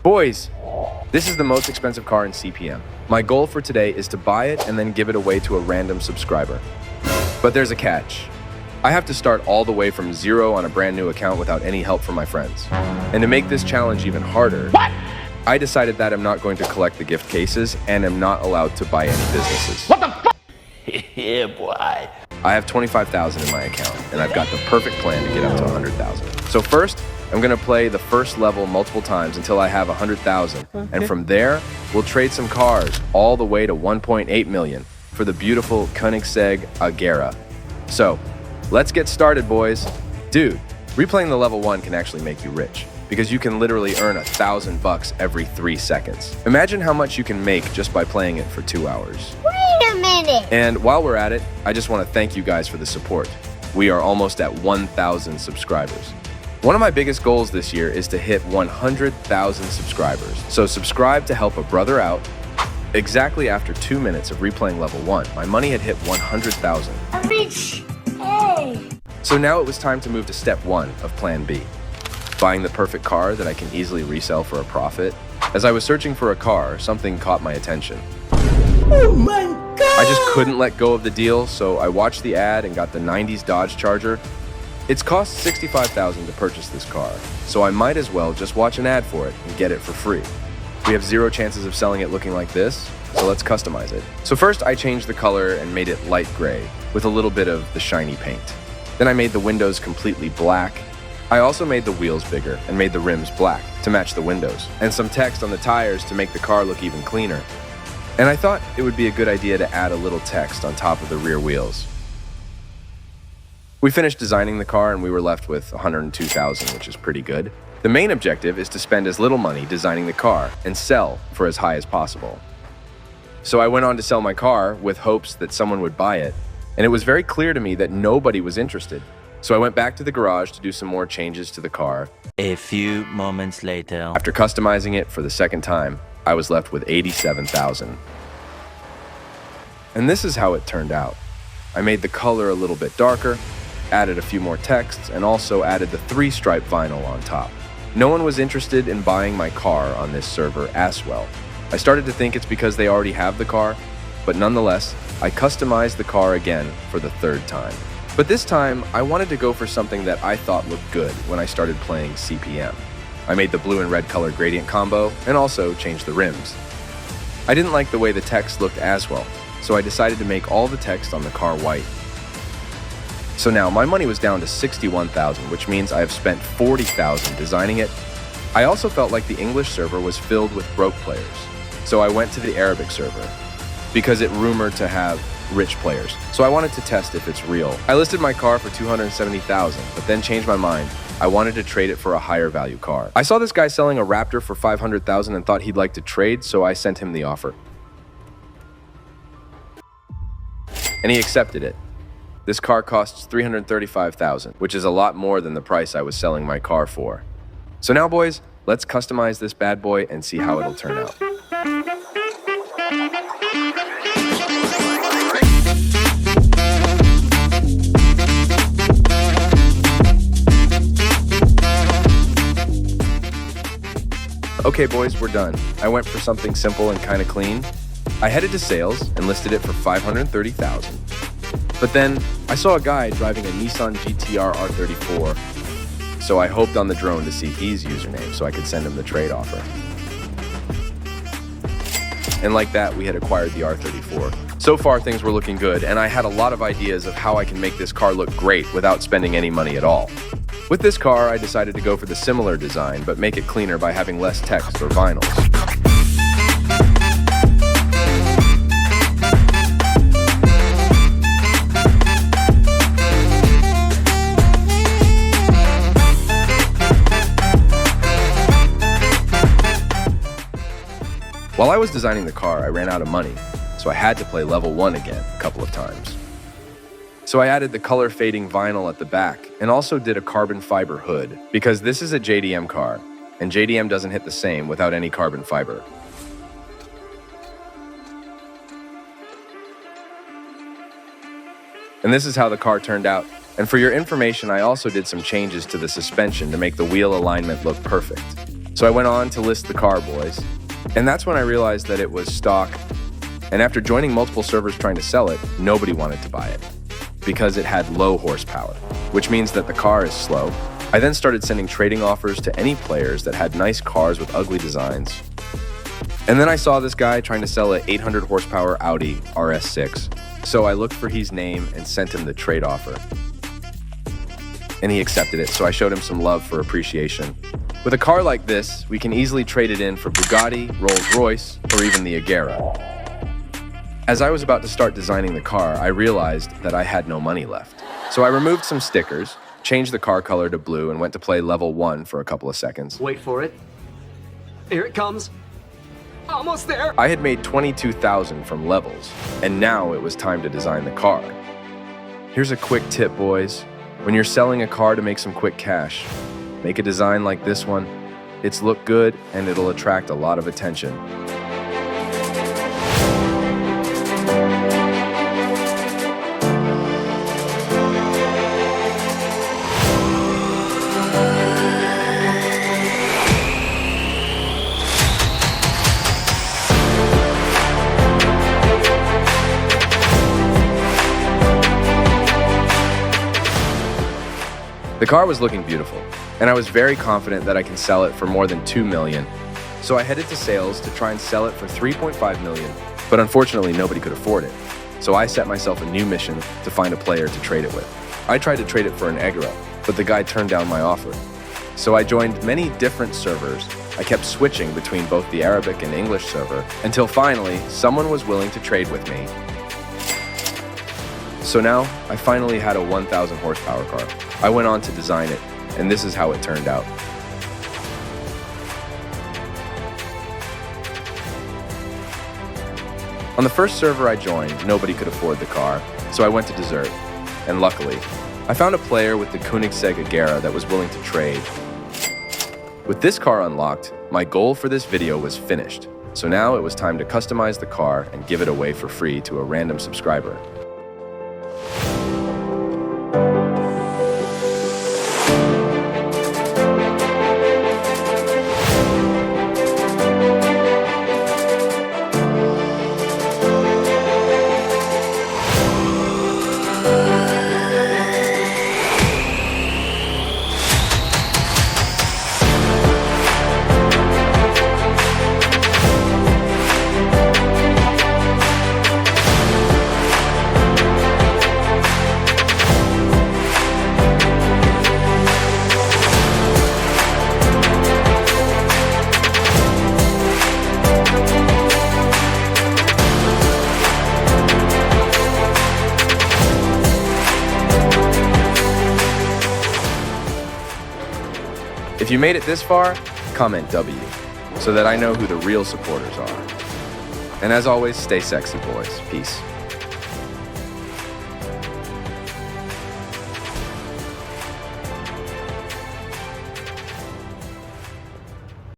Boys, this is the most expensive car in CPM. My goal for today is to buy it and then give it away to a random subscriber. But there's a catch. I have to start all the way from zero on a brand new account without any help from my friends. And to make this challenge even harder, I decided that I'm not going to collect the gift cases and am not allowed to buy any businesses. What the fuck? Yeah, boy. I have 25,000 in my account, and I've got the perfect plan to get up to 100,000. So first, I'm gonna play the first level multiple times until I have 100,000. And from there, we'll trade some cars all the way to 1.8 million for the beautiful Koenigsegg Agera. So, let's get started, boys. Dude, replaying the level 1 can actually make you rich, because you can literally earn $1,000 every 3 seconds. Imagine how much you can make just by playing it for 2 hours. Wait a minute! And while we're at it, I just want to thank you guys for the support. We are almost at 1,000 subscribers. One of my biggest goals this year is to hit 100,000 subscribers. So subscribe to help a brother out. Exactly after 2 minutes of replaying level 1, my money had hit 100,000. I'm rich! Hey! So now it was time to move to step 1 of plan B. Buying the perfect car that I can easily resell for a profit. As I was searching for a car, something caught my attention. Oh my god! I just couldn't let go of the deal, so I watched the ad and got the 90s Dodge Charger. It's cost $65,000 to purchase this car, so I might as well just watch an ad for it and get it for free. We have 0 chances of selling it looking like this, so let's customize it. So first I changed the color and made it light gray with a little bit of the shiny paint. Then I made the windows completely black. I also made the wheels bigger and made the rims black to match the windows, and some text on the tires to make the car look even cleaner. And I thought it would be a good idea to add a little text on top of the rear wheels. We finished designing the car and we were left with $102,000, which is pretty good. The main objective is to spend as little money designing the car and sell for as high as possible. So I went on to sell my car with hopes that someone would buy it, and it was very clear to me that nobody was interested. So I went back to the garage to do some more changes to the car. A few moments later. After customizing it for the second time, I was left with $87,000. And this is how it turned out. I made the color a little bit darker, added a few more texts, and also added the 3-stripe vinyl on top. No one was interested in buying my car on this server as well. I started to think it's because they already have the car, but nonetheless, I customized the car again for the 3rd time. But this time, I wanted to go for something that I thought looked good when I started playing CPM. I made the blue and red color gradient combo and also changed the rims. I didn't like the way the text looked as well, so I decided to make all the text on the car white. So now my money was down to $61,000, which means I have spent $40,000 designing it. I also felt like the English server was filled with broke players, so I went to the Arabic server because it rumored to have rich players. So I wanted to test if it's real. I listed my car for $270,000, but then changed my mind. I wanted to trade it for a higher value car. I saw this guy selling a Raptor for $500,000 and thought he'd like to trade, so I sent him the offer. And he accepted it. This car costs $335,000, which is a lot more than the price I was selling my car for. So now, boys, let's customize this bad boy and see how it'll turn out. Okay, boys, we're done. I went for something simple and kind of clean. I headed to sales and listed it for $530,000. But then I saw a guy driving a Nissan GTR R34, so I hoped on the drone to see his username so I could send him the trade offer. And like that, we had acquired the R34. So far, things were looking good, and I had a lot of ideas of how I can make this car look great without spending any money at all. With this car, I decided to go for the similar design, but make it cleaner by having less text or vinyls. While I was designing the car, I ran out of money, so I had to play level 1 again a couple of times. So I added the color fading vinyl at the back and also did a carbon fiber hood because this is a JDM car and JDM doesn't hit the same without any carbon fiber. And this is how the car turned out. And for your information, I also did some changes to the suspension to make the wheel alignment look perfect. So I went on to list the car, boys. And that's when I realized that it was stock. And after joining multiple servers trying to sell it, nobody wanted to buy it because it had low horsepower, which means that the car is slow. I then started sending trading offers to any players that had nice cars with ugly designs. And then I saw this guy trying to sell an 800 horsepower Audi RS6. So I looked for his name and sent him the trade offer. And he accepted it, so I showed him some love for appreciation. With a car like this, we can easily trade it in for Bugatti, Rolls-Royce, or even the Agera. As I was about to start designing the car, I realized that I had no money left. So I removed some stickers, changed the car color to blue, and went to play level 1 for a couple of seconds. Wait for it. Here it comes. Almost there. I had made 22,000 from levels, and now it was time to design the car. Here's a quick tip, boys. When you're selling a car to make some quick cash, make a design like this one. It's look good, and it'll attract a lot of attention. The car was looking beautiful, and I was very confident that I can sell it for more than $2 million. So I headed to sales to try and sell it for $3.5 million, but unfortunately nobody could afford it. So I set myself a new mission to find a player to trade it with. I tried to trade it for an Agera, but the guy turned down my offer. So I joined many different servers. I kept switching between both the Arabic and English server until finally someone was willing to trade with me. So now I finally had a 1,000 horsepower car. I went on to design it, and this is how it turned out. On the first server I joined, nobody could afford the car, so I went to dessert. And luckily, I found a player with the Koenigsegg Agera that was willing to trade. With this car unlocked, my goal for this video was finished. So now it was time to customize the car and give it away for free to a random subscriber. If you made it this far, comment W, so that I know who the real supporters are. And as always, stay sexy, boys. Peace.